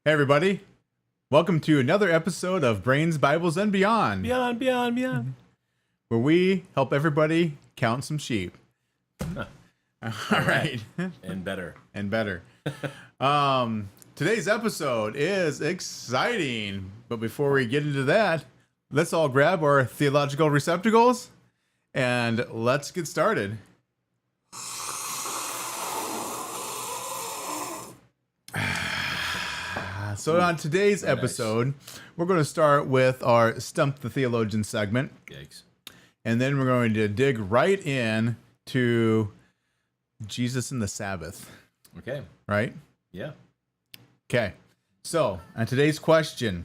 Hey, everybody. Welcome to another episode of Brains, Bibles, and Beyond, Beyond. where we help everybody count some sheep. All right. And better. And better. Today's episode is exciting. But before we get into that, let's all grab our theological receptacles and let's get started. So on today's episode, we're going to start with our Stump the Theologian segment. Yikes. And then we're going to dig right in to Jesus and the Sabbath. Okay. Right? Yeah. Okay. So on today's question,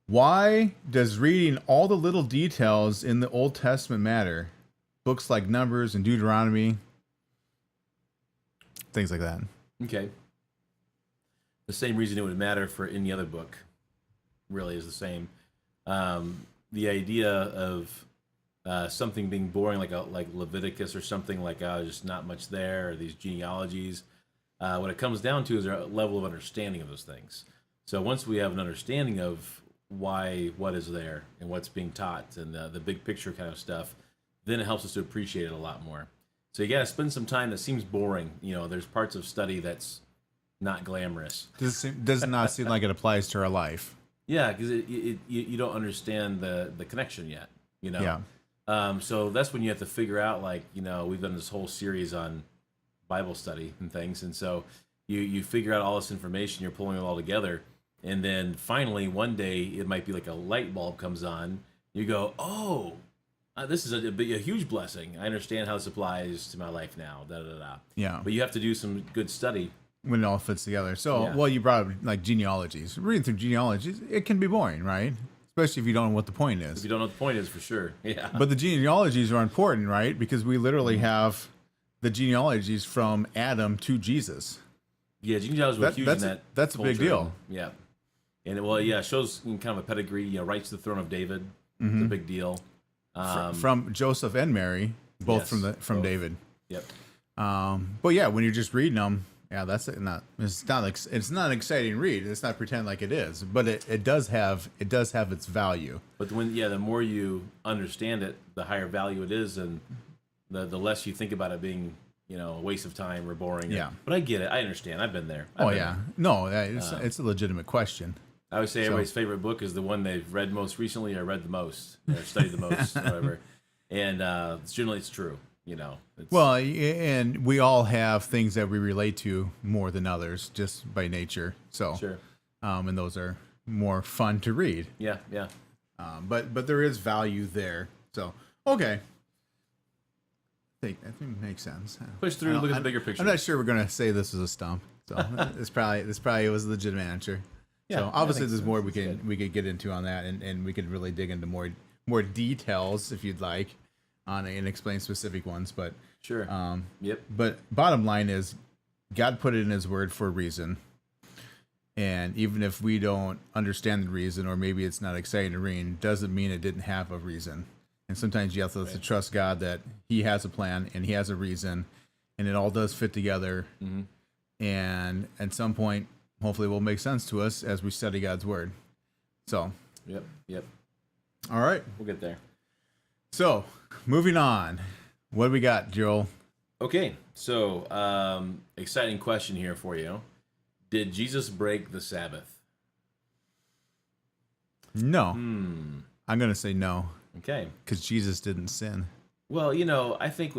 why does reading all the little details in the Old Testament matter? Books like Numbers and Deuteronomy, things like that. Okay. The same reason it would matter for any other book really is the same. The idea of something being boring, like Leviticus or something, like just not much there, or these genealogies. What it comes down to is our level of understanding of those things. So once we have an understanding of what is there and what's being taught and the big picture kind of stuff, then it helps us to appreciate it a lot more. So you got to spend some time that seems boring. You know, there's parts of study that's not glamorous. Does not seem like it applies to our life. Yeah, because you don't understand the connection yet, you know? Yeah. So that's when you have to figure out, like, you know, we've done this whole series on Bible study and things, and so you figure out all this information, you're pulling it all together, and then finally one day it might be like a light bulb comes on, you go, oh, this is a huge blessing. I understand how this applies to my life now, da-da-da. Yeah. But you have to do some good study. When it all fits together. So, Yeah. well, you brought up like genealogies. Reading through genealogies, it can be boring, right? Especially if you don't know what the point If is. you don't know what the point is, for sure. Yeah. But the genealogies are important, right? Because we literally have the genealogies from Adam to Jesus. Yeah, genealogies were huge in that. That's a big culture. deal. Yeah. And it shows kind of a pedigree, right to the throne of David. It's a big deal. From Joseph and Mary, both Yes, from both. David. Yep. But yeah, when you're just reading them, yeah, it's not an exciting read. It's not pretend like it is, but it does have its value. But the more you understand it, the higher value it is, and the less you think about it being, a waste of time or boring. Yeah. But I get it. I understand. I've been there. No, it's a legitimate question. I would say everybody's favorite book is the one they've read most recently or read the most or studied the most, whatever. And generally it's true. Well, and we all have things that we relate to more than others, just by nature. So, sure. And those are more fun to read. Yeah. But there is value there. So, okay. I think makes sense. Push through, look at the bigger picture. I'm not sure we're gonna say this is a stump. So this probably was a legitimate answer. Yeah, so obviously there's sense. more we could get into on that, and we could really dig into more details if you'd like on it and explain specific ones. But sure. Yep. But bottom line is, God put it in His Word for a reason, and even if we don't understand the reason, or maybe it's not exciting to read, doesn't mean it didn't have a reason. And sometimes you have to trust God that He has a plan and He has a reason, and it all does fit together. Mm-hmm. And at some point, hopefully, it will make sense to us as we study God's Word. So. Yep. All right. We'll get there. So, moving on. What do we got, Joel? Okay, so exciting question here for you. Did Jesus break the Sabbath? No. I'm going to say no. Okay. Because Jesus didn't sin. Well, I think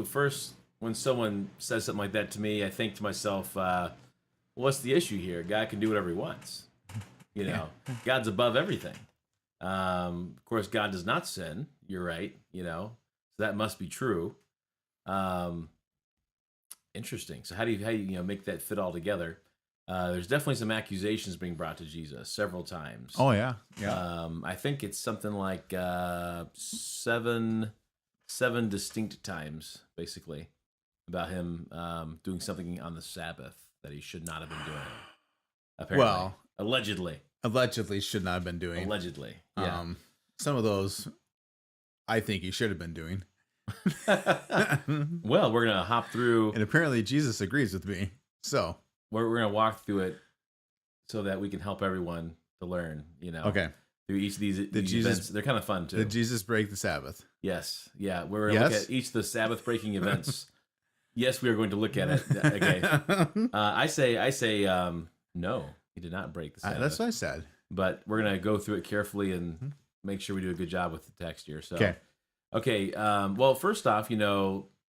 when someone says something like that to me, I think to myself, what's the issue here? God can do whatever He wants. God's above everything. Of course, God does not sin. You're right. So that must be true. Interesting. So how do you make that fit all together? There's definitely some accusations being brought to Jesus several times. Oh yeah. I think it's something like seven distinct times, basically, about him doing something on the Sabbath that he should not have been doing. Apparently, Well, allegedly should not have been doing. Allegedly, yeah. Some of those, I think he should have been doing. Well, we're gonna hop through, and apparently Jesus agrees with me. So we're gonna walk through it so that we can help everyone to learn, Okay. through each of these events. They're kind of fun too. Did Jesus break the Sabbath? Yes. Yeah. We're going to look at each of the Sabbath breaking events. Yes, we are going to look at it. Okay. I say, no, he did not break the Sabbath. That's what I said. But we're going to go through it carefully and make sure we do a good job with the text here. So, okay. Well, first off, it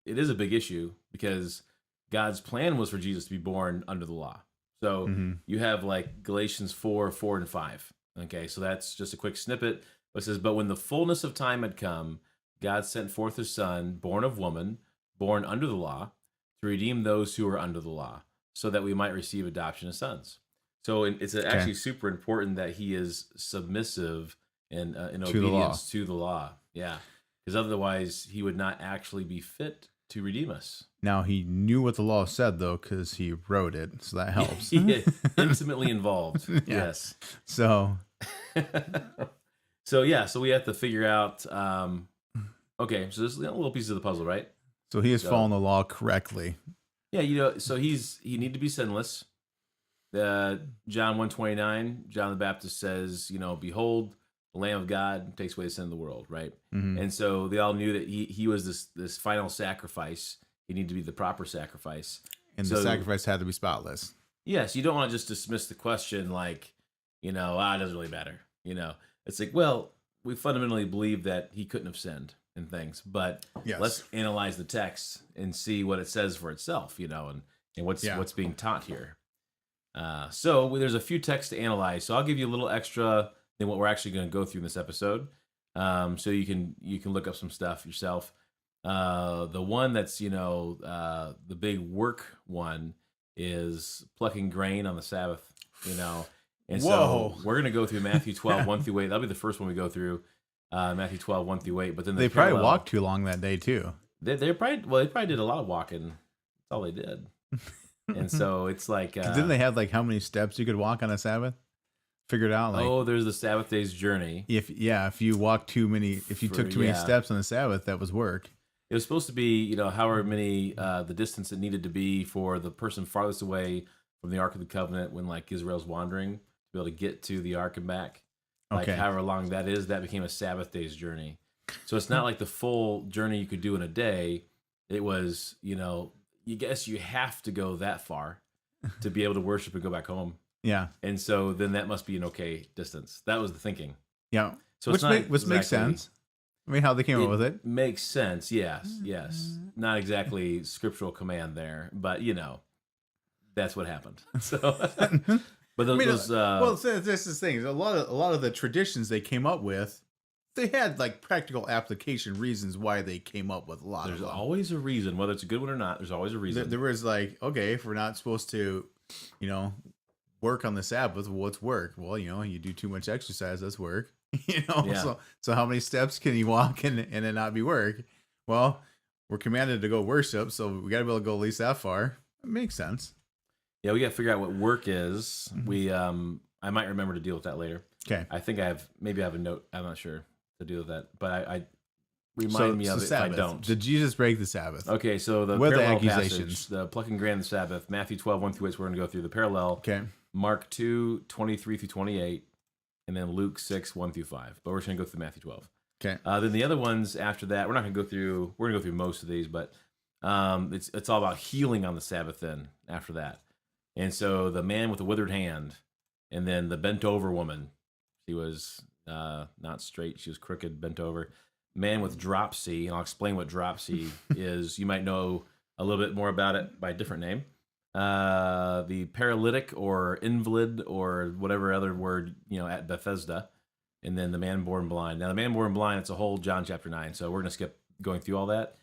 is a big issue because God's plan was for Jesus to be born under the law. So you have like Galatians 4, 4, and 5. Okay, so that's just a quick snippet. It says, but when the fullness of time had come, God sent forth his son, born of woman, born under the law, to redeem those who are under the law, so that we might receive adoption as sons. So it's actually super important that he is submissive and in obedience to the law. Yeah, because otherwise he would not actually be fit to redeem us. Now, he knew what the law said, though, because he wrote it, so that helps. Intimately involved. Yes. So so we have to figure out, okay, so this is a little piece of the puzzle, right? So he has following the law correctly. Yeah, so he need to be sinless. John 1:29, John the Baptist says, behold, the Lamb of God takes away the sin of the world, right? And so they all knew that he was this final sacrifice. He needed to be the proper sacrifice. And the sacrifice had to be spotless. Yes, you don't want to just dismiss the question like, it doesn't really matter. It's like, well, we fundamentally believe that he couldn't have sinned and things, but let's analyze the text and see what it says for itself, and what's being taught here. So there's a few texts to analyze. So I'll give you a little extra than what we're actually going to go through in this episode. So you can look up some stuff yourself. The one that's, the big work one is plucking grain on the Sabbath, And so we're going to go through Matthew 12, 1 through 8. That'll be the first one we go through, Matthew 12, 1 through 8. But then they probably walked too long that day too. They probably did a lot of walking. That's all they did. And so it's like, didn't they have like how many steps you could walk on a Sabbath? Figured out like, there's the Sabbath day's journey. If you walked too many, if you took too many steps on the Sabbath, that was work. It was supposed to be, however many, the distance it needed to be for the person farthest away from the Ark of the Covenant when like Israel's wandering to be able to get to the Ark and back. Like however long that is, that became a Sabbath day's journey. So it's not like the full journey you could do in a day. It was, you guess you have to go that far to be able to worship and go back home. Yeah. And so then that must be an okay distance. That was the thinking. Yeah. So which makes sense. I mean, how they came up with it. Makes sense. Yes. Not exactly scriptural command there, but that's what happened. So, but those, this is the thing. A lot of the traditions they came up with, they had like practical application reasons why they came up with a lot of them. There's always a reason, whether it's a good one or not. There's always a reason. There was like, okay, if we're not supposed to, work on the Sabbath, well, what's work? Well, you do too much exercise, that's work. So how many steps can you walk and it not be work? Well, we're commanded to go worship, so we got to be able to go at least that far. It makes sense. Yeah, we got to figure out what work is. We I might remember to deal with that later. Okay. I think I have a note. I'm not sure to deal with that, but I remind me of it Sabbath. if I don't. Did Jesus break the Sabbath? Okay, so the parallel passage, the plucking grain on the Sabbath, Matthew 12, 1 through 8, we're going to go through the parallel. Okay. Mark 2, 23 through 28, and then Luke 6, 1 through 5. But we're just going to go through Matthew 12. Okay. Then the other ones after that, we're going to go through most of these, but it's all about healing on the Sabbath then after that. And so the man with the withered hand, and then the bent over woman, she was not straight, she was crooked, bent over. Man with dropsy, and I'll explain what dropsy is. You might know a little bit more about it by a different name. The paralytic or invalid or whatever other word, at Bethesda. And then the man born blind. Now, the man born blind, it's a whole John chapter 9. So we're going to skip going through all that.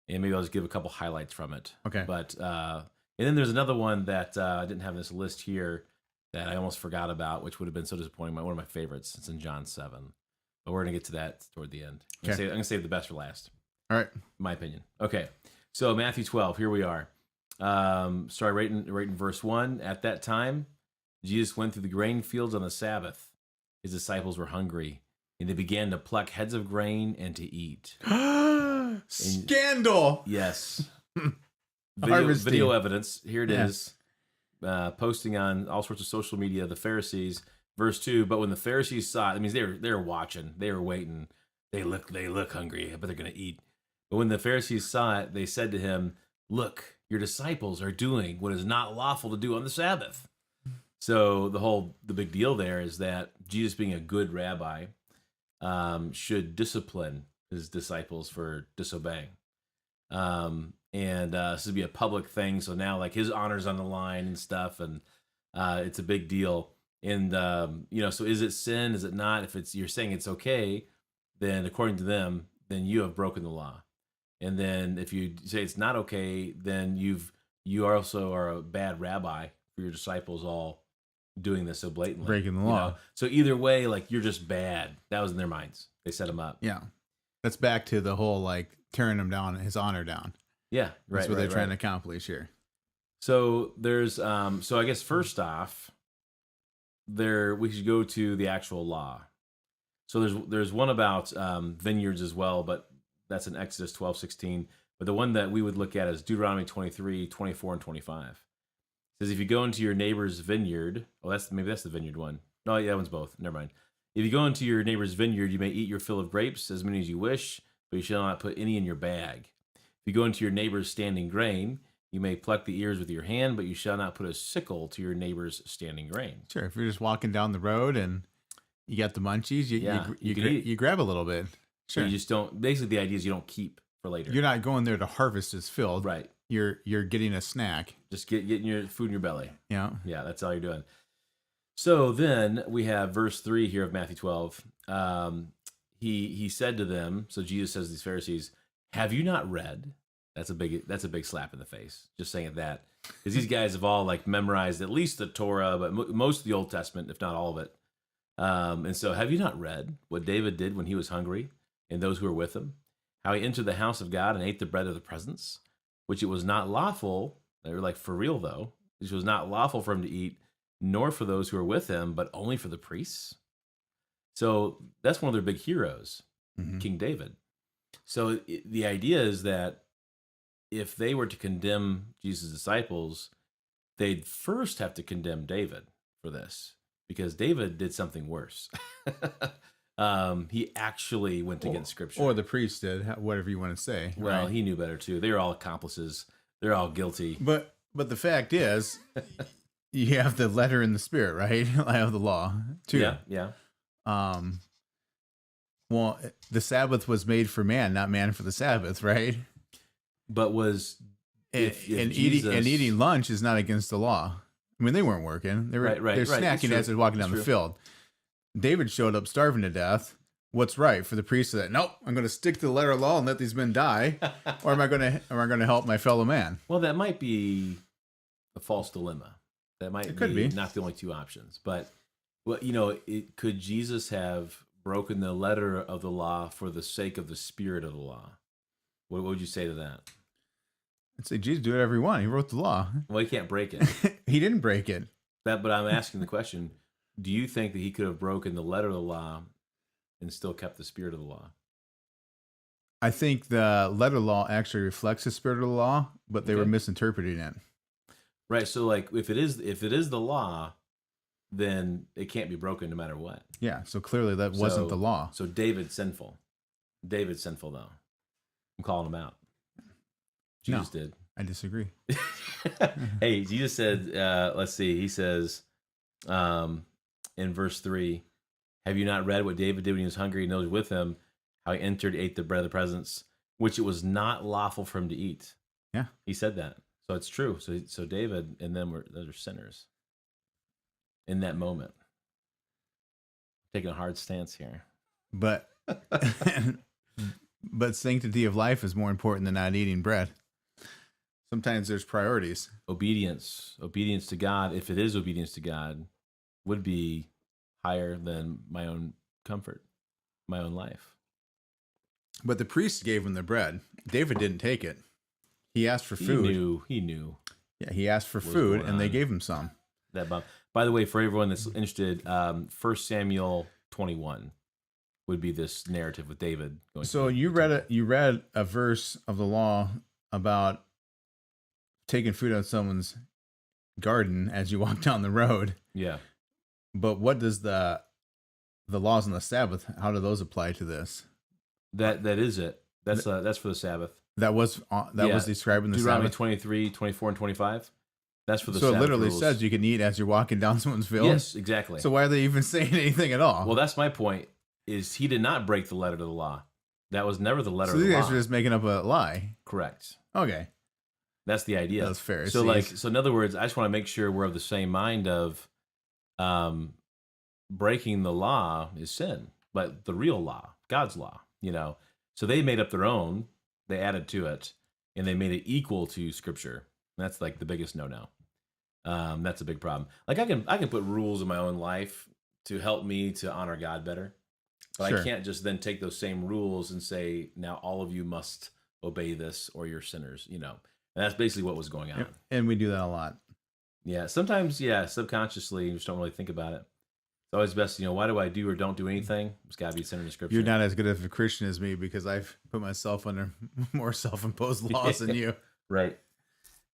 And maybe I'll just give a couple highlights from it. Okay. But, and then there's another one that I didn't have in this list here that I almost forgot about, which would have been so disappointing. One of my favorites. It's in John 7. But we're going to get to that toward the end. I'm going to save the best for last. All right. In my opinion. Okay. So Matthew 12, here we are. Start right in verse 1. At that time, Jesus went through the grain fields on the Sabbath. His disciples were hungry, and they began to pluck heads of grain and to eat. Scandal! Yes. Video evidence. Here it is. posting on all sorts of social media, the Pharisees, verse 2, but when the Pharisees saw it, that means they were watching, they were waiting. They look hungry, but they're going to eat. But when the Pharisees saw it, they said to him, "Look, your disciples are doing what is not lawful to do on the Sabbath." So the big deal there is that Jesus, being a good rabbi, should discipline his disciples for disobeying. This would be a public thing. So now like his honor's on the line and stuff. And, it's a big deal. And, so is it sin? Is it not? If you're saying it's okay, then according to them, then you have broken the law. And then if you say it's not okay, then you also are a bad rabbi for your disciples all doing this so blatantly. Breaking the law. So either way, like you're just bad. That was in their minds. They set him up. Yeah. That's back to the whole like tearing him down, his honor down. Yeah. Right. That's what they're trying to accomplish here. So there's so I guess first off, we should go to the actual law. So there's one about vineyards as well, but that's in Exodus 12:16. But the one that we would look at is Deuteronomy 23:24 and 25. It says, if you go into your neighbor's vineyard, maybe that's the vineyard one. No, yeah, that one's both. Never mind. If you go into your neighbor's vineyard, you may eat your fill of grapes, as many as you wish, but you shall not put any in your bag. If you go into your neighbor's standing grain, you may pluck the ears with your hand, but you shall not put a sickle to your neighbor's standing grain. Sure. If you're just walking down the road and you got the munchies, you grab a little bit. Sure. So you just don't. Basically, the idea is you don't keep for later. You're not going there to harvest his field. Right. You're getting a snack. Just getting your food in your belly. Yeah. Yeah, that's all you're doing. So then we have verse 3 here of Matthew 12. He said to them, so Jesus says to these Pharisees, "Have you not read?" That's a big slap in the face. Just saying that, because these guys have all like memorized at least the Torah, but most of the Old Testament, if not all of it. And so, have you not read what David did when he was hungry, and those who were with him? How he entered the house of God and ate the bread of the presence, which it was not lawful. They were like, for real though, which was not lawful for him to eat, nor for those who were with him, but only for the priests. So that's one of their big heroes, King David. So the idea is that if they were to condemn Jesus' disciples, they'd first have to condemn David for this, because David did something worse. He actually went against Scripture. Or the priest did, whatever you want to say. Well, right? He knew better too. They were all accomplices. They're all guilty. But the fact is, you have the letter and the spirit, right? I have the law too. Yeah. Well, the Sabbath was made for man, not man for the Sabbath, right? But eating lunch is not against the law. I mean, they weren't working. They were they're snacking as they're walking down the field. David showed up starving to death. What's right for the priest? That nope, I'm going to stick to the letter of law and let these men die, or am I going to help my fellow man? Well, that might be a false dilemma. That might be not the only two options. But could Jesus have broken the letter of the law for the sake of the spirit of the law? What would you say to that? I'd say Jesus do whatever he wanted. He wrote the law. Well, he can't break it. He didn't break it. But I'm asking the question: do you think that he could have broken the letter of the law and still kept the spirit of the law? I think the letter law actually reflects the spirit of the law, but they were misinterpreting it. Right. So, like, if it is the law, then it can't be broken no matter what. Yeah. So clearly that wasn't the law. So David's sinful. David's sinful, though. I'm calling him out. Jesus did. I disagree. Hey, Jesus said, let's see, he says in verse 3, have you not read what David did when he was hungry and those with him, how he ate the bread of the presence, which it was not lawful for him to eat? Yeah. He said that. So it's true. So David and them those are sinners in that moment. Taking a hard stance here. But sanctity of life is more important than not eating bread. Sometimes there's priorities. Obedience to God, if it is obedience to God, would be higher than my own comfort, my own life. But the priest gave him the bread. David didn't take it. He asked for food. He knew. Yeah, he asked for food, and they gave him some. By the way, for everyone that's interested, 1 Samuel 21 would be this narrative with David. So you read a verse of the law about taking food out of someone's garden as you walk down the road. Yeah. But what does the laws on the Sabbath, how do those apply to this? That is it. That's for the Sabbath. That was describing the Deuteronomy Sabbath. 23, 24, and 25. That's for the So Sabbath it literally rules. says you can eat as you're walking down someone's field. Yes, exactly. So why are they even saying anything at all? Well, that's my point. Is he did not break the letter of the law. That was never the letter so of the these law. guys are just making up a lie. Correct. Okay. That's the idea. That's fair. So in other words, I just want to make sure we're of the same mind of breaking the law is sin, but the real law, God's law, So they made up their own, they added to it, and they made it equal to Scripture. That's like the biggest no-no. That's a big problem. Like I can put rules in my own life to help me to honor God better, but Sure. I can't just then take those same rules and say, now all of you must obey this or you're sinners, And that's basically what was going on. And we do that a lot. Yeah, sometimes, subconsciously, you just don't really think about it. It's always best, why do I do or don't do anything? It's got to be centered in Scripture. You're not as good of a Christian as me because I've put myself under more self-imposed laws than you. Right.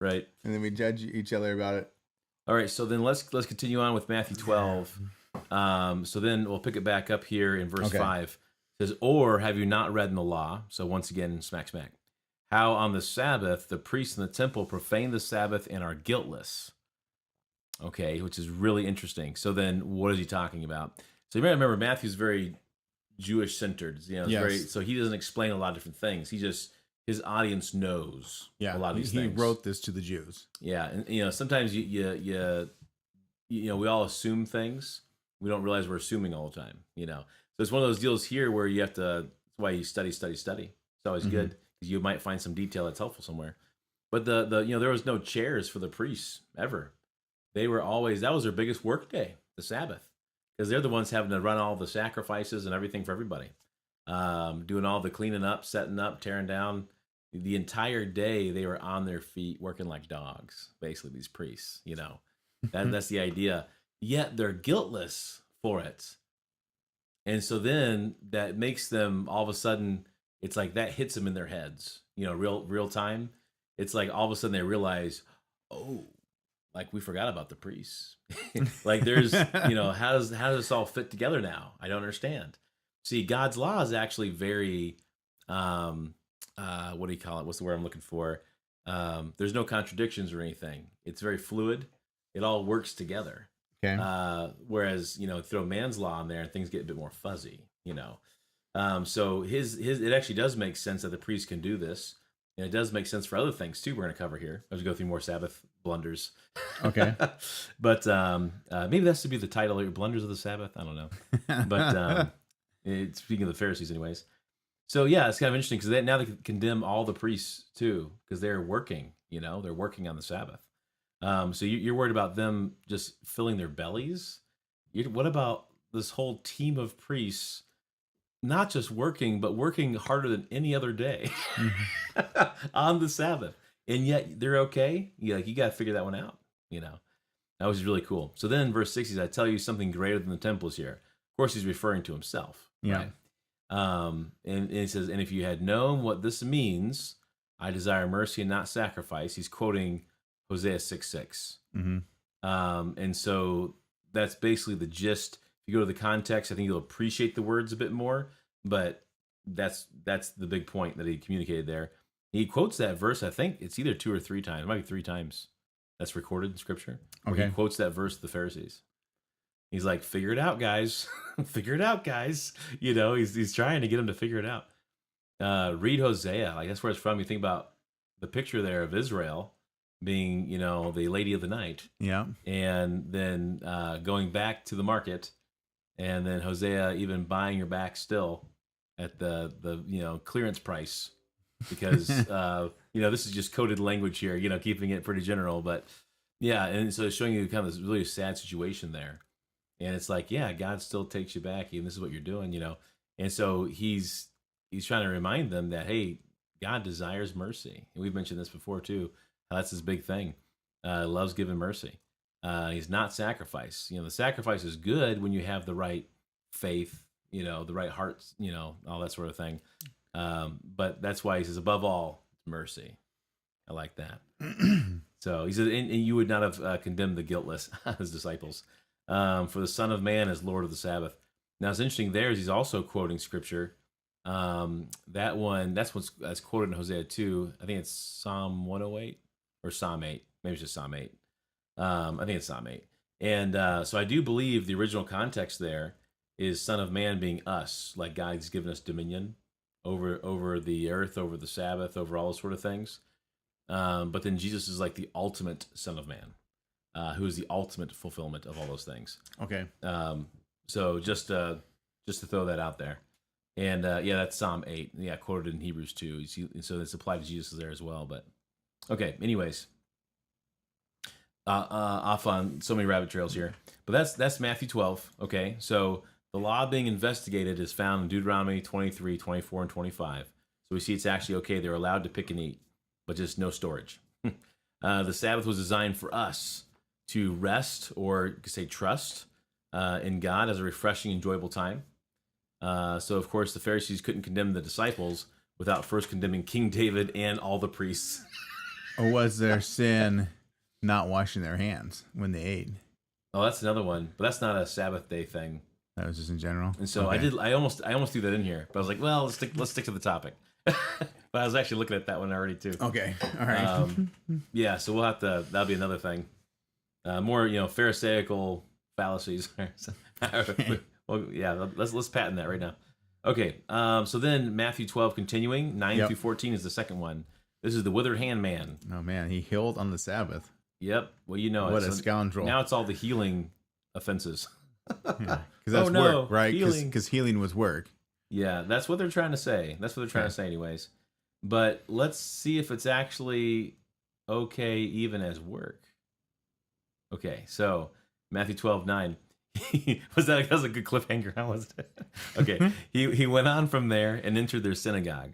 And And then we judge each other about it. All right, so then let's continue on with Matthew 12. So then we'll pick it back up here in verse 5. It says, or have you not read in the law? So once again, smack. How on the Sabbath the priests in the temple profane the Sabbath and are guiltless. Okay, which is really interesting. So then what is he talking about? So you may remember Matthew's very Jewish centered. Yes. So he doesn't explain a lot of different things. His audience knows a lot of these things. He wrote this to the Jews. Yeah, and sometimes you we all assume things. We don't realize we're assuming all the time. So it's one of those deals here where you have to. That's why you study. It's always good because you might find some detail that's helpful somewhere. But the there was no chairs for the priests ever. They were always, that was their biggest work day, the Sabbath, because they're the ones having to run all the sacrifices and everything for everybody, doing all the cleaning up, setting up, tearing down. The entire day they were on their feet working like dogs, basically, these priests, that's the idea. Yet they're guiltless for it. And so then that makes them all of a sudden, it's like that hits them in their heads, real time. It's like all of a sudden they realize, oh, like we forgot about the priests. Like there's, how does this all fit together now? I don't understand. See, God's law is actually very, what do you call it? What's the word I'm looking for? There's no contradictions or anything. It's very fluid. It all works together. Okay. Whereas, throw man's law in there and things get a bit more fuzzy, So his it actually does make sense that the priest can do this. And it does make sense for other things too. We're going to cover here as we go through more Sabbath blunders. Okay. But maybe that's to be the title, or Blunders of the Sabbath. I don't know. But speaking of the Pharisees, anyways. So yeah, it's kind of interesting because now they condemn all the priests too because they're working. They're working on the Sabbath. So you're worried about them just filling their bellies. What about this whole team of priests? Not just working, but working harder than any other day on the Sabbath. And yet they're okay. You got to figure that one out, That was really cool. So then in verse 6, he says, I tell you something greater than the temple is here. Of course, he's referring to himself. Yeah. Right? And he says, and if you had known what this means, I desire mercy and not sacrifice. He's quoting Hosea 6:6. And so that's basically the gist. If you go to the context, I think you'll appreciate the words a bit more, but that's the big point that he communicated there. He quotes that verse, I think it's either 2 or 3 times. It might be 3 times that's recorded in Scripture. Okay. He quotes that verse to the Pharisees. He's like, figure it out, guys. Figure it out, guys. He's trying to get them to figure it out. Read Hosea. Like, that's where it's from. You think about the picture there of Israel being, the lady of the night. Yeah. And then going back to the market. And then Hosea even buying her back still at the clearance price because this is just coded language here, keeping it pretty general, but yeah, and so it's showing you kind of this really sad situation there, and it's like, yeah, God still takes you back, and this is what you're doing, and so he's trying to remind them that hey, God desires mercy, and we've mentioned this before too. How that's his big thing, loves giving mercy. He's not sacrifice. The sacrifice is good when you have the right faith, the right hearts, all that sort of thing. But that's why he says, above all, mercy. I like that. So he said, and you would not have condemned the guiltless, his disciples. For the Son of Man is Lord of the Sabbath. Now, it's interesting there is he's also quoting scripture. That's what's quoted in Hosea 2. I think it's Psalm 108 or Psalm 8. Maybe it's just Psalm 8. I think it's Psalm 8. And so I do believe the original context there is Son of Man being us, like God's given us dominion over the earth, over the Sabbath, over all those sort of things. But then Jesus is like the ultimate Son of Man, who is the ultimate fulfillment of all those things. Okay. So just to throw that out there. And yeah, that's Psalm 8. Yeah, quoted in Hebrews 2. So it's applied to Jesus there as well. But okay, anyways. Off on so many rabbit trails here. But that's Matthew 12. Okay, so the law being investigated is found in Deuteronomy 23, 24, and 25. So we see it's actually okay. They're allowed to pick and eat, but just no storage. The Sabbath was designed for us to rest, or you could say trust, in God as a refreshing, enjoyable time. So, of course, the Pharisees couldn't condemn the disciples without first condemning King David and all the priests. Or was their sin not washing their hands when they ate? Oh, that's another one, but that's not a Sabbath day thing. That was just in general. And so okay. I almost threw that in here, but I was like, well, let's stick to the topic. But I was actually looking at that one already too. Okay, all right. Yeah, so we'll have to. That'll be another thing. More, Pharisaical fallacies. Well, yeah, let's patent that right now. Okay, so then Matthew 12 continuing, 9 through 14 is the second one. This is the withered hand man. Oh man, he healed on the Sabbath. Yep. Well, what a scoundrel. Now it's all the healing offenses. Because that's work, right? Because healing was work. Yeah, that's what they're trying to say. That's what they're trying to say anyways. But let's see if it's actually okay even as work. Okay, so Matthew 12:9. That was a good cliffhanger, how was it? Okay. He went on from there and entered their synagogue.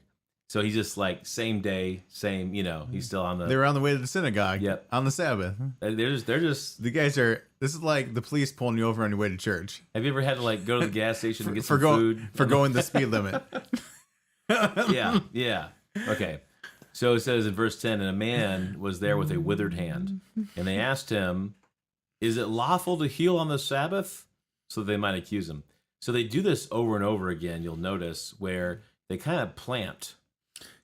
So he's just like same day, same, he's still on the... They were on the way to the synagogue. Yep. On the Sabbath. They're just... The guys are... This is like the police pulling you over on your way to church. Have you ever had to like go to the gas station and get some food? For going the speed limit. Yeah. Okay. So it says in verse 10, and a man was there with a withered hand. And they asked him, is it lawful to heal on the Sabbath? So they might accuse him. So they do this over and over again, you'll notice, where they kind of plant...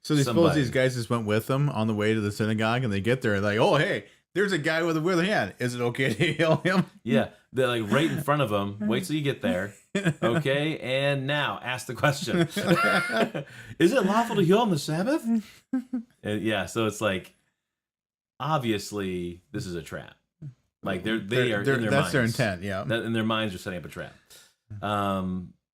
So they suppose these guys just went with them on the way to the synagogue, and they get there and like, oh, hey, there's a guy with a withered hand. Is it okay to heal him? Yeah, they're like right in front of them. Wait till you get there. Okay, and now ask the question. Is it lawful to heal on the Sabbath? And yeah, so it's like, obviously, this is a trap. Like they are in their that's minds. their intent, yeah. In their minds are setting up a trap.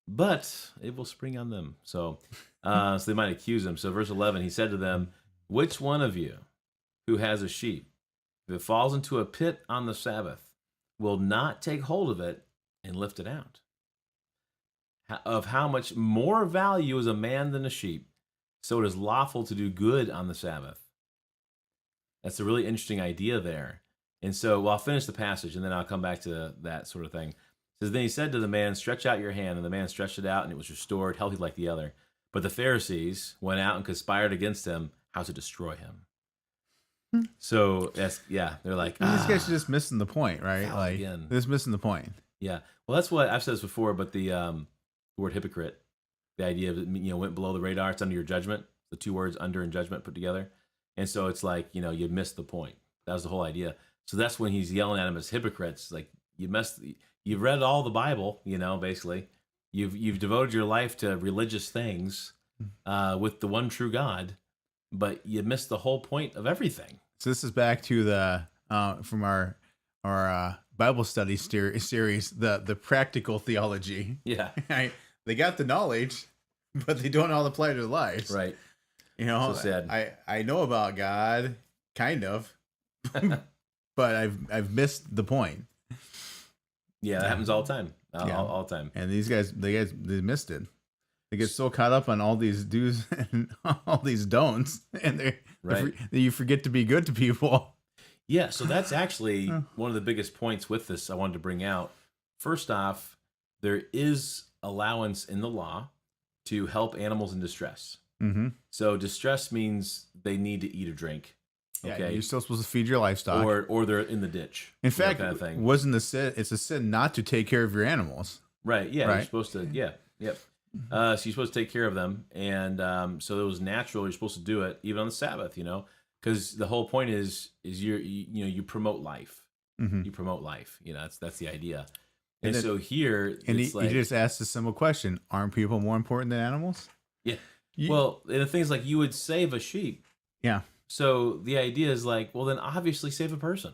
But it will spring on them. So they might accuse him. So verse 11, he said to them, which one of you who has a sheep, if it falls into a pit on the Sabbath, will not take hold of it and lift it out? Of how much more value is a man than a sheep, so it is lawful to do good on the Sabbath. That's a really interesting idea there. And so, I'll finish the passage, and then I'll come back to that sort of thing. It says, then he said to the man, stretch out your hand. And the man stretched it out, and it was restored, healthy like the other. But the Pharisees went out and conspired against him how to destroy him. So, they're like, these guys are just missing the point, right? Like, again. they're just missing the point. Yeah. Well, that's what I've said this before, but the word hypocrite, the idea of, went below the radar, it's under your judgment, the two words under and judgment put together. And so it's like, you missed the point. That was the whole idea. So that's when he's yelling at them as hypocrites. Like, you've read all the Bible, basically. You've devoted your life to religious things with the one true God, but you missed the whole point of everything. So this is back to the from our Bible study series, the practical theology. Yeah. They got the knowledge, but they don't know how to apply it to their lives. Right. So sad. I know about God, kind of, but I've missed the point. Yeah, that happens all the time. All the time. And these guys, they missed it. They get so caught up on all these do's and all these don'ts, and you forget to be good to people. Yeah, so that's actually one of the biggest points with this I wanted to bring out. First off, there is allowance in the law to help animals in distress. Mm-hmm. So distress means they need to eat or drink. Yeah, Okay, you're still supposed to feed your livestock. or they're in the ditch. In fact, kind of thing. wasn't the sin? It's a sin not to take care of your animals. Right. Yeah. Right. You're supposed to. Yeah. Yep. So you're supposed to take care of them, and so it was natural. You're supposed to do it even on the Sabbath. Because the whole point is you promote life. Mm-hmm. You promote life. That's the idea. And And then- so here, And it's he just asked a simple question: aren't people more important than animals? yeah. You- Well, and the thing's like you would save a sheep. Yeah. So the idea is like, well, then obviously save a person.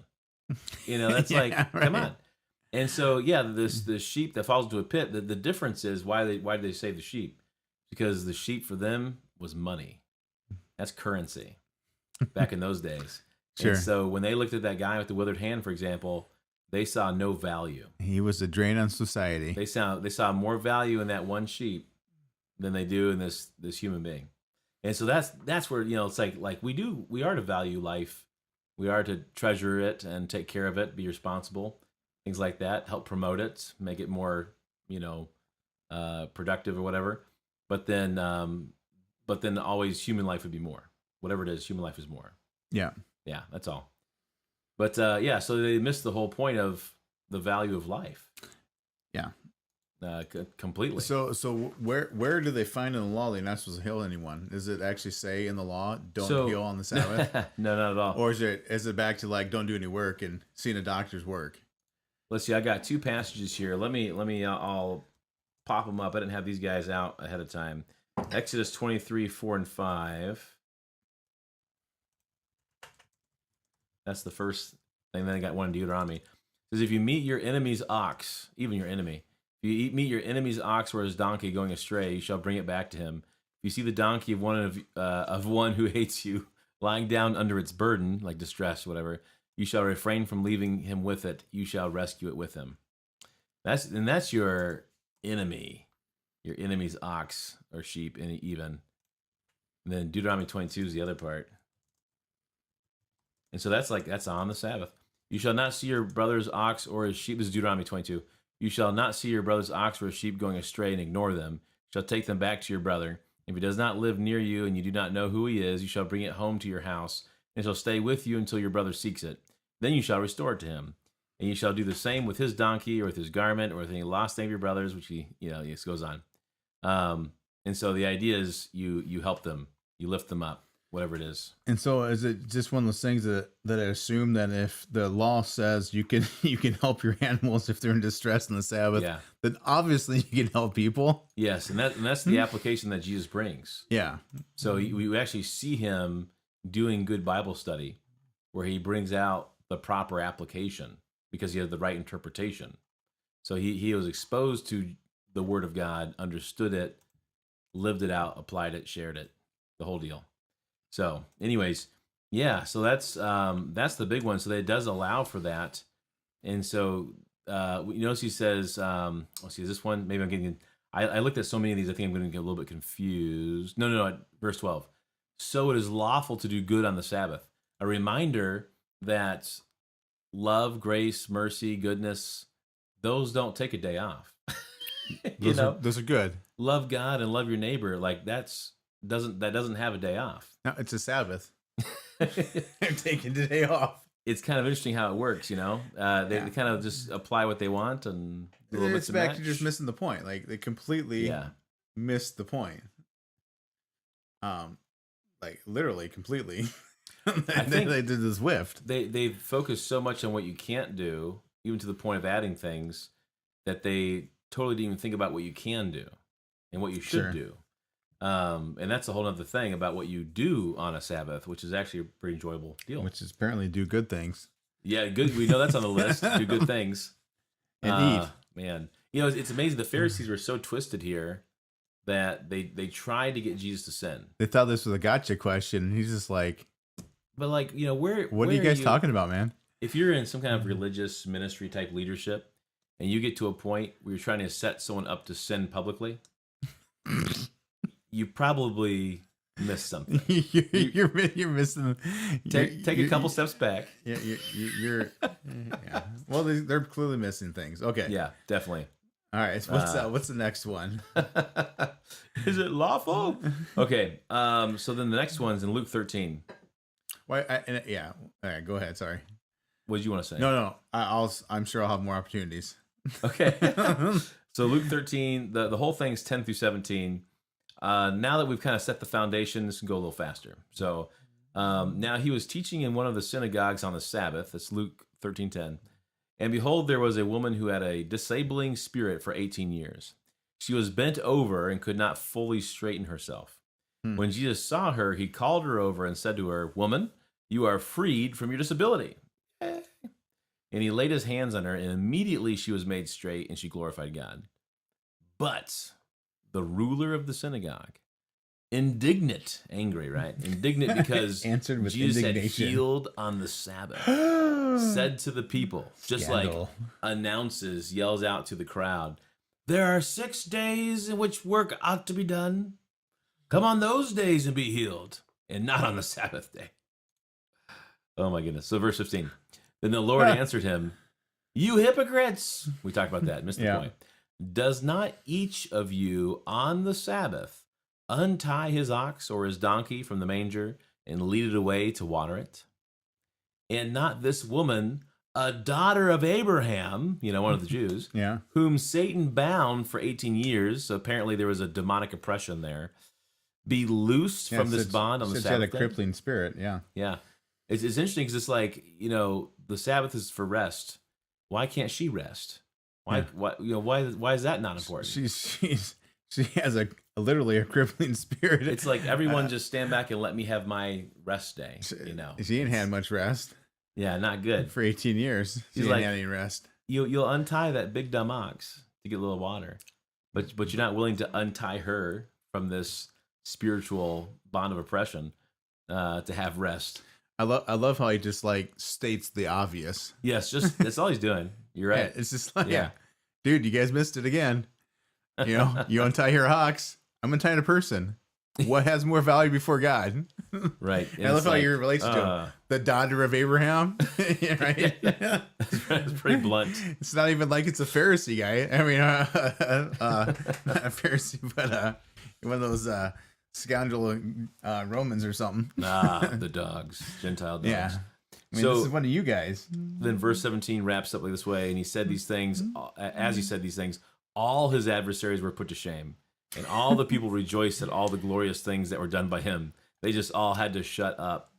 That's Yeah, like, come right. on. And so, yeah, the sheep that falls into a pit. The difference is why did they save the sheep? Because the sheep for them was money. That's currency back in those days. Sure. And so when they looked at that guy with the withered hand, for example, they saw no value. He was a drain on society. They saw more value in that one sheep than they do in this human being. And so that's where it's like we are to value life. We are to treasure it and take care of it, be responsible, things like that, help promote it, make it more, productive or whatever. But then always human life would be more. Whatever it is, human life is more. Yeah. Yeah, that's all. But so they missed the whole point of the value of life. Yeah. Completely. So where do they find in the law they're not supposed to heal anyone? Does it actually say in the law don't heal on the Sabbath? No, not at all. Or is it back to like don't do any work and seeing a doctor's work? Let's see. I got two passages here. Let me. I'll pop them up. I didn't have these guys out ahead of time. Exodus 23:4-5. That's the first thing. Then I got one in Deuteronomy. It says, if you meet your enemy's ox, even your enemy, if you meet your enemy's ox or his donkey going astray, you shall bring it back to him. If you see the donkey of one who hates you lying down under its burden, like distress, whatever, you shall refrain from leaving him with it. You shall rescue it with him. That's your enemy, your enemy's ox or sheep, and even. And then Deuteronomy 22 is the other part. And so that's on the Sabbath. You shall not see your brother's ox or his sheep. This is Deuteronomy 22. You shall not see your brother's ox or his sheep going astray and ignore them. You shall take them back to your brother. If he does not live near you and you do not know who he is, you shall bring it home to your house, and it shall stay with you until your brother seeks it. Then you shall restore it to him. And you shall do the same with his donkey or with his garment or with any lost thing of your brothers, which it goes on. And so the idea is you help them, you lift them up, whatever it is. And so is it just one of those things that I assume that if the law says you can help your animals if they're in distress on the Sabbath, Yeah. then obviously you can help people. Yes, and that's the application that Jesus brings. Yeah. So we actually see him doing good Bible study where he brings out the proper application because he had the right interpretation. So he was exposed to the Word of God, understood it, lived it out, applied it, shared it, the whole deal. So anyways, yeah, so that's the big one. So that it does allow for that. And so you notice he says, let's see, is this one? Maybe I'm getting, I looked at so many of these, I think I'm going to get a little bit confused. No, verse 12. So it is lawful to do good on the Sabbath. A reminder that love, grace, mercy, goodness, those don't take a day off. Those are good. Love God and love your neighbor, like that doesn't have a day off. No, it's a Sabbath. I'm taking today off. It's kind of interesting how it works, They kind of just apply what they want and do a little It's bits back and to match. just missing the point. Like they completely missed the point. Like literally completely. I think they did this whiffed. They focus so much on what you can't do, even to the point of adding things, that they totally didn't even think about what you can do and what you should do. And that's a whole other thing about what you do on a Sabbath, which is actually a pretty enjoyable deal. Which is apparently do good things. Yeah, good. We know that's on the list. Do good things. And eat. Man. It's amazing. The Pharisees were so twisted here that they tried to get Jesus to sin. They thought this was a gotcha question. And he's just like, But where what are you guys talking about, man? If you're in some kind of religious ministry type leadership and you get to a point where you're trying to set someone up to sin publicly, you probably missed something. you're missing. Take a couple steps back. Yeah, you're. Yeah. Well, they're clearly missing things. Okay. Yeah, definitely. All right. So what's the next one? Is it lawful? Okay. So then the next one's in Luke 13. Yeah. All right, go ahead. Sorry. What did you want to say? No. I'm sure I'll have more opportunities. Okay. So Luke 13, the whole thing's 10 through 17. Now that we've kind of set the foundation, this can go a little faster. So now he was teaching in one of the synagogues on the Sabbath. That's Luke 13:10. And behold, there was a woman who had a disabling spirit for 18 years. She was bent over and could not fully straighten herself. When Jesus saw her, he called her over and said to her, "Woman, you are freed from your disability." And he laid his hands on her, and immediately she was made straight, and she glorified God. But the ruler of the synagogue, indignant, angry, right? Indignant because answered with Jesus indignation. had healed on the Sabbath, said to the people, just Scandal. like announces, yells out to the crowd, "There are 6 days in which work ought to be done. Come on those days and be healed, and not on the Sabbath day." Oh my goodness. So verse 15. Then the Lord answered him, "You hypocrites." We talked about that. Missed the point. "Does not each of you on the Sabbath untie his ox or his donkey from the manger and lead it away to water it? And not this woman, a daughter of Abraham," one of the Jews, Yeah. "whom Satan bound for 18 years. So apparently there was a demonic oppression there. Be loosed from this bond on the She had a Sabbath day?" crippling spirit. Yeah. Yeah. It's interesting because it's like, the Sabbath is for rest. Why can't she rest? Why is that not important? She has literally a crippling spirit. It's like everyone just stand back and let me have my rest day. She ain't had much rest Yeah, not good. for 18 years. She ain't like- had any rest. You'll untie that big dumb ox to get a little water, but you're not willing to untie her from this spiritual bond of oppression to have rest. I love how he just states the obvious. Yes, just that's all he's doing. You're right. Yeah, it's just like, Yeah. dude, you guys missed it again. You untie your ox. I'm untying a person. What has more value before God? Right. And I love how you relate to him. The daughter of Abraham. Yeah, right? It's pretty blunt. It's not even like it's a Pharisee guy. I mean, not a Pharisee, but one of those scoundrel Romans or something. The dogs, Gentile dogs. Yeah. I mean, So- this is one of you guys. Then verse 17 wraps up like this way, and he said these things, as he said these things, all his adversaries were put to shame, and all the people rejoiced at all the glorious things that were done by him. They just all had to shut up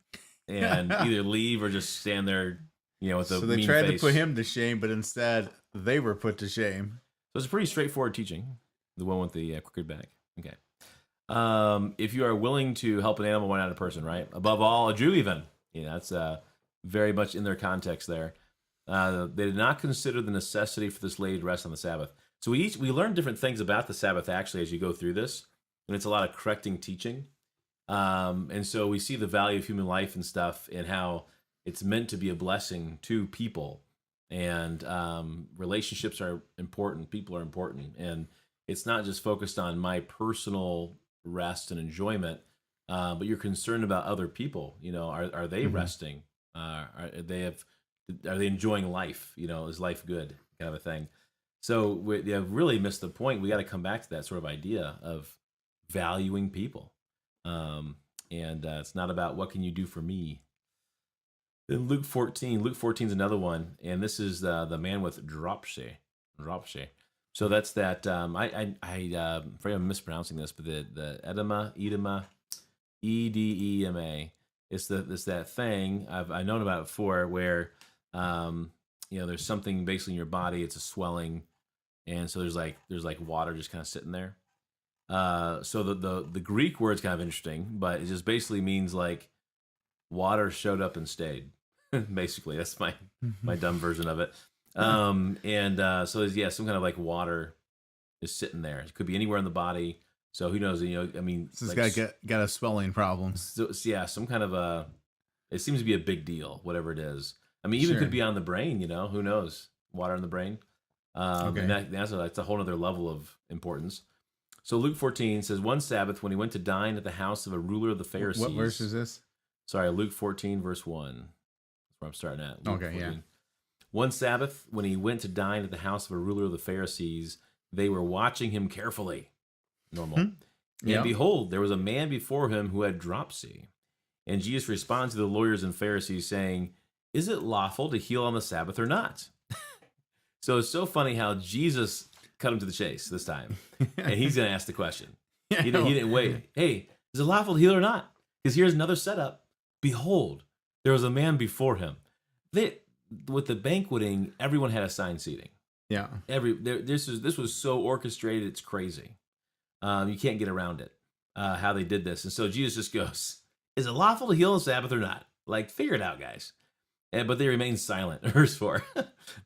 and either leave or just stand there, with a So they mean tried face. to put him to shame, but instead they were put to shame. So it's a pretty straightforward teaching, the one with the crooked back. Okay. If you are willing to help an animal, why not a person, right? Above all, a Jew even. That's very much in their context there. They did not consider the necessity for this lady to rest on the Sabbath. So we learn different things about the Sabbath actually as you go through this, and it's a lot of correcting teaching. And so we see the value of human life and stuff, and how it's meant to be a blessing to people, and relationships are important, people are important, and it's not just focused on my personal rest and enjoyment, but you're concerned about other people. Are they resting? Are they enjoying life? Is life good? Kind of a thing. So we really missed the point. We got to come back to that sort of idea of valuing people, and it's not about what can you do for me. Then Luke 14 is another one, and this is the man with dropsy. So that's that. I'm afraid I'm mispronouncing this, but the edema, edema. It's that thing I've known about it before, where there's something basically in your body. It's a swelling, and so there's like water just kind of sitting there. So the Greek word's kind of interesting, but it just basically means like water showed up and stayed. Basically, that's my dumb version of it. So there's some kind of like water is sitting there. It could be anywhere in the body. So who knows? This got a swelling problem. So, some kind of it seems to be a big deal, whatever it is. Even could be on the brain. Who knows? Water in the brain. Okay. And that's a whole other level of importance. So Luke 14 says, one Sabbath when he went to dine at the house of a ruler of the Pharisees. What verse is this? Sorry, Luke 14 verse 1. That's where I'm starting at. Luke Okay, 14. yeah. One Sabbath when he went to dine at the house of a ruler of the Pharisees, they were watching him carefully. Normal. And Yeah. behold, there was a man before him who had dropsy. And Jesus responded to the lawyers and Pharisees saying, "Is it lawful to heal on the Sabbath or not?" So it's so funny how Jesus cut him to the chase this time. And he's going to ask the question. He didn't wait. Hey, is it lawful to heal or not? Because here's another setup. Behold, there was a man before him. With the banqueting, everyone had assigned seating. Yeah. This was so orchestrated, it's crazy. You can't get around it, how they did this. And so Jesus just goes, is it lawful to heal on the Sabbath or not? Like, figure it out, guys. But they remained silent. Verse 4.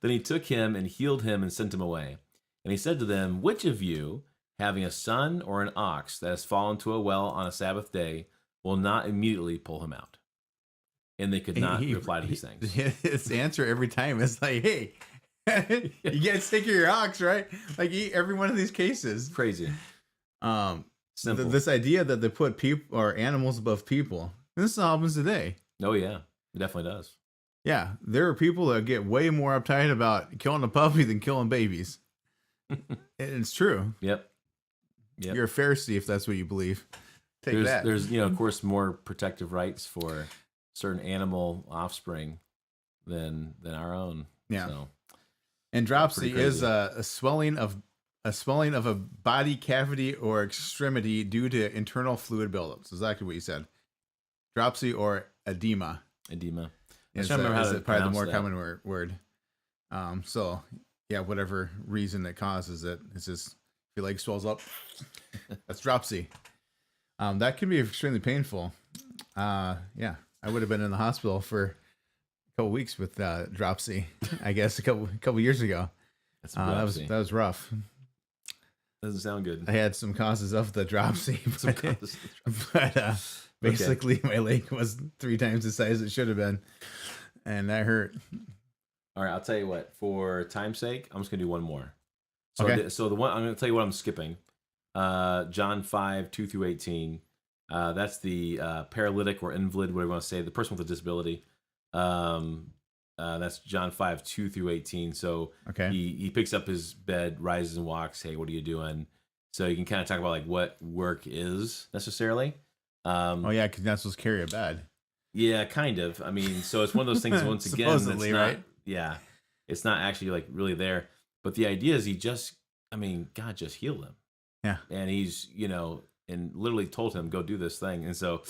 Then he took him and healed him and sent him away. And he said to them, which of you, having a son or an ox that has fallen to a well on a Sabbath day, will not immediately pull him out? And they could not reply to these things. His answer every time is like, hey, you can't stick your ox, right? Like, every one of these cases. Crazy. Simple. This idea that they put people or animals above people, this happens today. Oh, yeah. It definitely does. Yeah, there are people that get way more uptight about killing a puppy than killing babies. It's true. Yep. You're a Pharisee if that's what you believe. That. There's, of course, more protective rights for certain animal offspring than our own. Yeah. So, and dropsy is a swelling of a body cavity or extremity due to internal fluid buildup. That's exactly what you said. Dropsy or edema. Edema. Is probably the more common word. So, yeah, whatever reason that causes it, it's just if your leg swells up, that's dropsy. That can be extremely painful. Yeah, I would have been in the hospital for a couple weeks with dropsy. I guess a couple years ago. That was rough. Doesn't sound good. I had some causes of the dropsy, but basically my leg was 3 times the size it should have been, and that hurt. All right, I'll tell you what. For time's sake, I'm just gonna do one more. So, okay. So the one I'm gonna tell you what I'm skipping. John 5:2-18. That's the paralytic or invalid, whatever you want to say, the person with a disability. That's John 5:2-18. So he picks up his bed, rises and walks. Hey, what are you doing? So you can kind of talk about like what work is necessarily. Because you're not supposed to carry a bed. Yeah, kind of. I mean, so it's one of those things. Once again, supposedly, that's not, right? Yeah, it's not actually like really there. But the idea is God just healed him. Yeah, and he's and literally told him go do this thing. And so,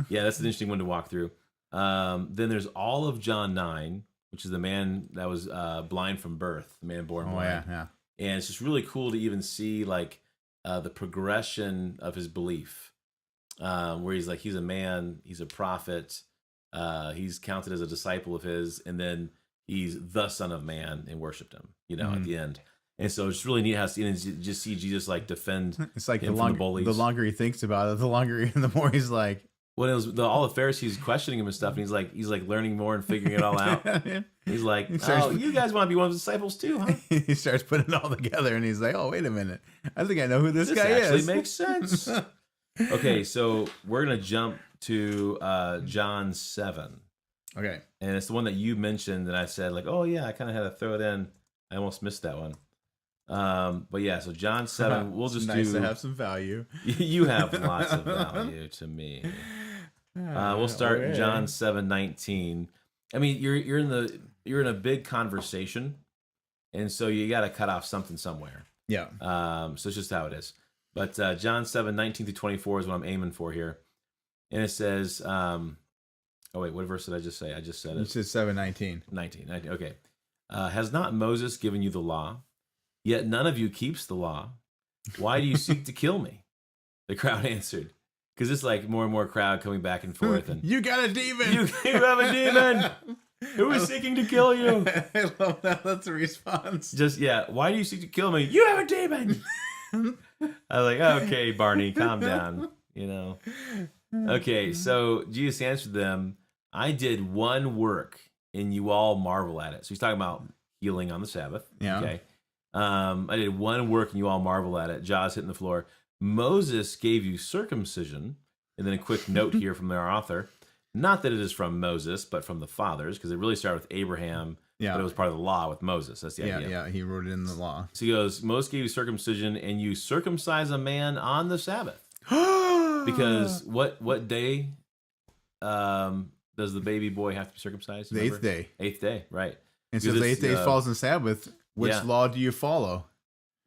yeah, that's an interesting one to walk through. Then there's all of John 9, which is the man that was blind from birth, the man born blind. Yeah. And it's just really cool to even see like the progression of his belief, where he's a man, he's a prophet, he's counted as a disciple of his, and then he's the Son of Man and worshipped him, at the end. And so it's really neat how to just see Jesus like defend. It's like him from the bullies. The longer he thinks about it, the more he's like. When it was all the Pharisees questioning him and stuff, and he's like learning more and figuring it all out. Yeah. He's like, you guys want to be one of the disciples too, huh? He starts putting it all together, and he's like, oh, wait a minute, I think I know who this guy is. This actually makes sense. Okay, so we're gonna jump to John 7. Okay, and it's the one that you mentioned that I said like, oh yeah, I kind of had to throw it in. I almost missed that one. But yeah, so John 7, we'll just nice to have some value. You have lots of value to me. We'll start in John 7:19. I mean, you're in a big conversation, and so you got to cut off something somewhere. Yeah. So it's just how it is. But John 7:19-24 is what I'm aiming for here, and it says, oh wait, what verse did I just say? I just said it. It says 7:19. 19. Okay. Has not Moses given you the law? Yet none of you keeps the law. Why do you seek to kill me? The crowd answered. Because it's like more and more crowd coming back and forth. And you got a demon. You have a demon. Who is seeking to kill you? I love that. That's a response. Just, yeah. Why do you seek to kill me? You have a demon. I was like, okay, Barney, calm down. Okay, so Jesus answered them, I did one work and you all marvel at it. So he's talking about healing on the Sabbath. Yeah. Okay. I did one work and you all marvel at it. Jaws hitting the floor. Moses gave you circumcision. And then a quick note here from our author. Not that it is from Moses, but from the fathers, because it really started with Abraham. Yeah. But it was part of the law with Moses. That's the idea. Yeah, he wrote it in the law. So he goes, Moses gave you circumcision and you circumcise a man on the Sabbath. Because what day does the baby boy have to be circumcised? The Remember? 8th day. 8th day, right. And Because so the it's, 8th day falls on Sabbath. Which yeah. law do you follow?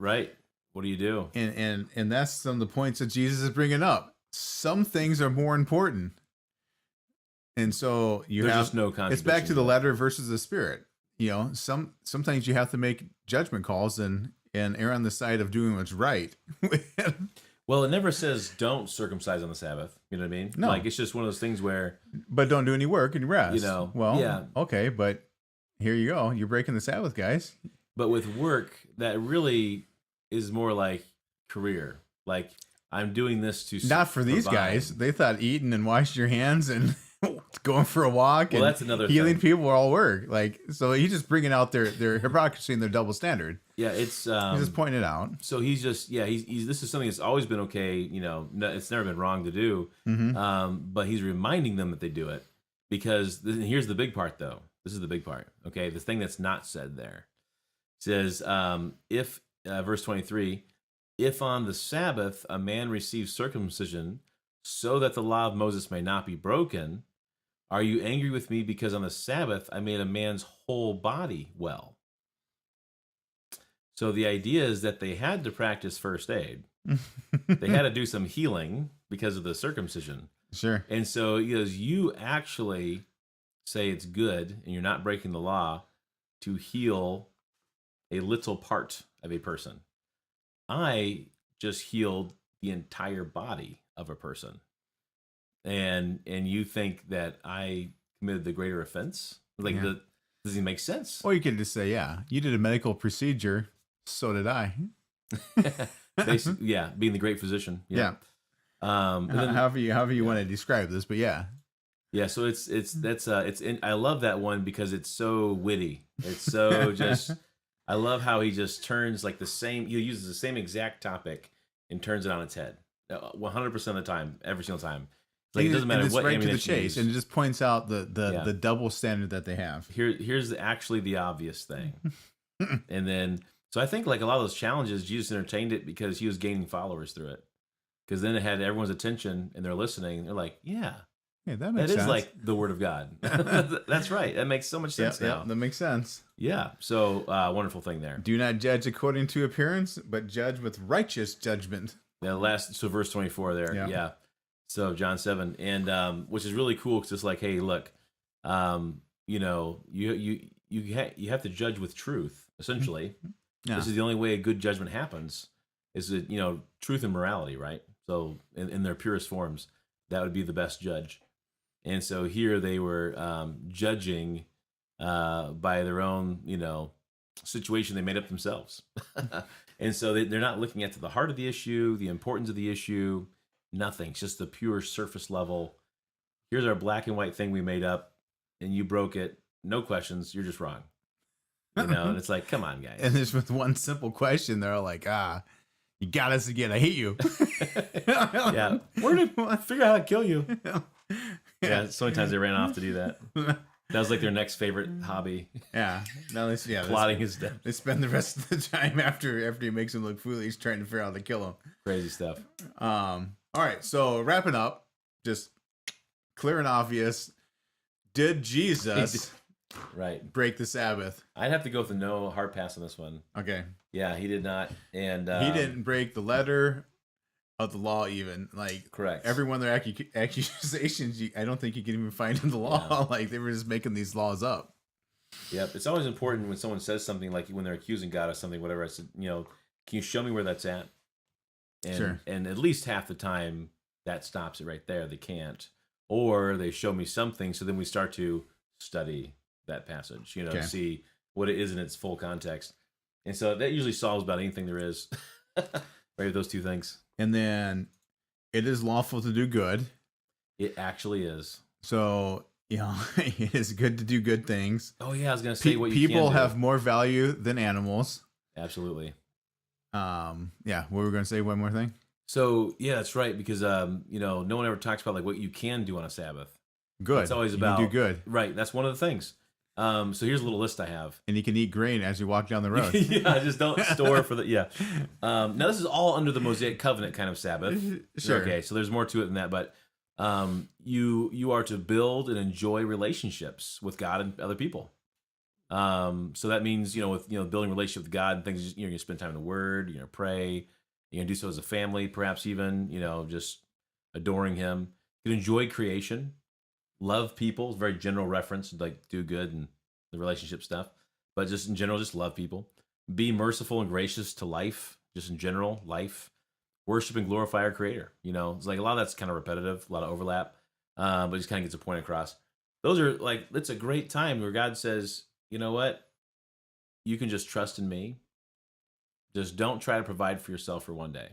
Right. What do you do? And that's some of the points that Jesus is bringing up. Some things are more important. And so There's just no contradiction. It's back to the letter versus the spirit. You know, sometimes you have to make judgment calls and err on the side of doing what's right. Well, it never says don't circumcise on the Sabbath. You know what I mean? No. Like, it's just one of those things where... But don't do any work and rest. You know, well, yeah. Okay, but here you go. You're breaking the Sabbath, guys. But with work, that really is more like career. Like, I'm doing this to Not for these guys. They thought eating and washing your hands and going for a walk and that's another healing thing. people are all work. Like, so he's just bringing out their hypocrisy and their double standard. Yeah, it's... He's just pointing it out. So he's just... Yeah, he's this is something that's always been okay. You know, it's never been wrong to do. Mm-hmm. But he's reminding them that they do it. Because here's the big part, though. This is the big part. Okay, the thing that's not said there. It says, if... verse 23... If on the Sabbath a man receives circumcision so that the law of Moses may not be broken, are you angry with me because on the Sabbath I made a man's whole body well? So the idea is that they had to practice first aid. They had to do some healing because of the circumcision. Sure. And so he goes, you actually say it's good and you're not breaking the law to heal a little part of a person. I just healed the entire body of a person. And you think that I committed the greater offense? Like, does it make sense? Or you could just say, yeah, you did a medical procedure, so did I. Yeah, being the great physician. Yeah. And then, however you want to describe this, but yeah. Yeah, so I love that one because it's so witty. It's so just... I love how he just turns like he uses the same exact topic and turns it on its head 100% of the time, every single time. It's like, it doesn't matter what right to the ammunition chase, and it just points out the double standard that they have. Here's actually the obvious thing. And then, so I think like a lot of those challenges, Jesus entertained it because he was gaining followers through it. Because then it had everyone's attention and they're listening. They're like, yeah, that makes sense. Is like the word of God. That's right. That makes so much sense now. Yeah, that makes sense. Yeah. So wonderful thing there. Do not judge according to appearance, but judge with righteous judgment. So verse 24 there. Yeah. So John 7, and which is really cool because it's like, hey, look, you know, you have to judge with truth. Essentially, this is the only way a good judgment happens. Is that, you know, truth and morality, right? So in their purest forms, that would be the best judge. And so here they were judging by their own, you know, situation they made up themselves. And so they're not looking at the heart of the issue, the importance of the issue, nothing. It's just the pure surface level. Here's our black and white thing we made up, and you broke it. No questions. You're just wrong. You know, and it's like, come on, guys. And just with one simple question, they're all like, you got us again. I hate you. Yeah. We're going to figure out how to kill you. Yeah. So many times they ran off to do that. That was like their next favorite hobby. Yeah. No, plotting his death. They spend the rest of the time after he makes him look foolish trying to figure out how to kill him. Crazy stuff. All right. So wrapping up, just clear and obvious. Did Jesus break the Sabbath? I'd have to go with a no hard pass on this one. Okay. Yeah, he did not. And he didn't break the letter of the law even. Like, correct. Every one of their accusations, I don't think you can even find in the law. Yeah. Like, they were just making these laws up. Yep. It's always important when someone says something, like when they're accusing God of something, whatever. I said, you know, can you show me where that's at? And, sure. And at least half the time, that stops it right there. They can't. Or they show me something, so then we start to study that passage, you know, to see what it is in its full context. And so that usually solves about anything there is. Right, those two things. And then it is lawful to do good. It actually is. So, you know, it is good to do good things. Oh, yeah, I was going to say what you people can do. have more value than animals. Absolutely. Yeah, what were we going to say? One more thing? So, yeah, that's right, because, you know, no one ever talks about, like, what you can do on a Sabbath. Good. It's always you about... do good. Right, that's one of the things. So here's a little list I have. And you can eat grain as you walk down the road. Yeah, just don't store for the... Yeah. Now, this is all under the Mosaic Covenant kind of Sabbath. Sure. Okay, so there's more to it than that, but You are to build and enjoy relationships with God and other people. So that means, with building a relationship with God and things, you're gonna spend time in the Word, you're gonna pray, you're gonna do so as a family, perhaps even, just adoring Him. You can enjoy creation, love people. It's a very general reference, like do good and the relationship stuff, but just in general, just love people. Be merciful and gracious to life, just in general, life. Worship and glorify our Creator. It's like a lot of that's kind of repetitive, a lot of overlap, but just kind of gets a point across. Those are it's a great time where God says, you know what? You can just trust in me. Just don't try to provide for yourself for one day.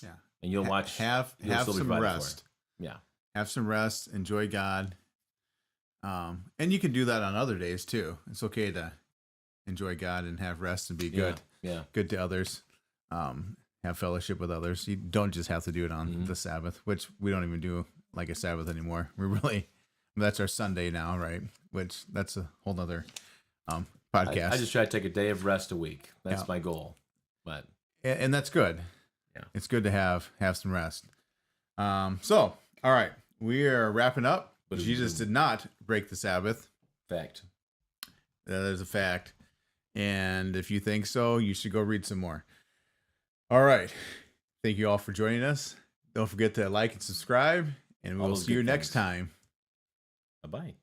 Yeah. And you'll watch. Have some rest. Yeah. Have some rest. Enjoy God. And you can do that on other days too. It's okay to enjoy God and have rest and be good. Yeah. Good to others. Have fellowship with others. You don't just have to do it on the Sabbath, which we don't even do like a Sabbath anymore. That's our Sunday now, right? Which that's a whole nother podcast. I just try to take a day of rest a week. That's my goal. But and that's good. Yeah, it's good to have some rest. So all right, we are wrapping up. But Jesus did not break the Sabbath. Fact. That is a fact. And if you think so, you should go read some more. All right. Thank you all for joining us. Don't forget to like and subscribe, and we'll see you next time. Bye-bye.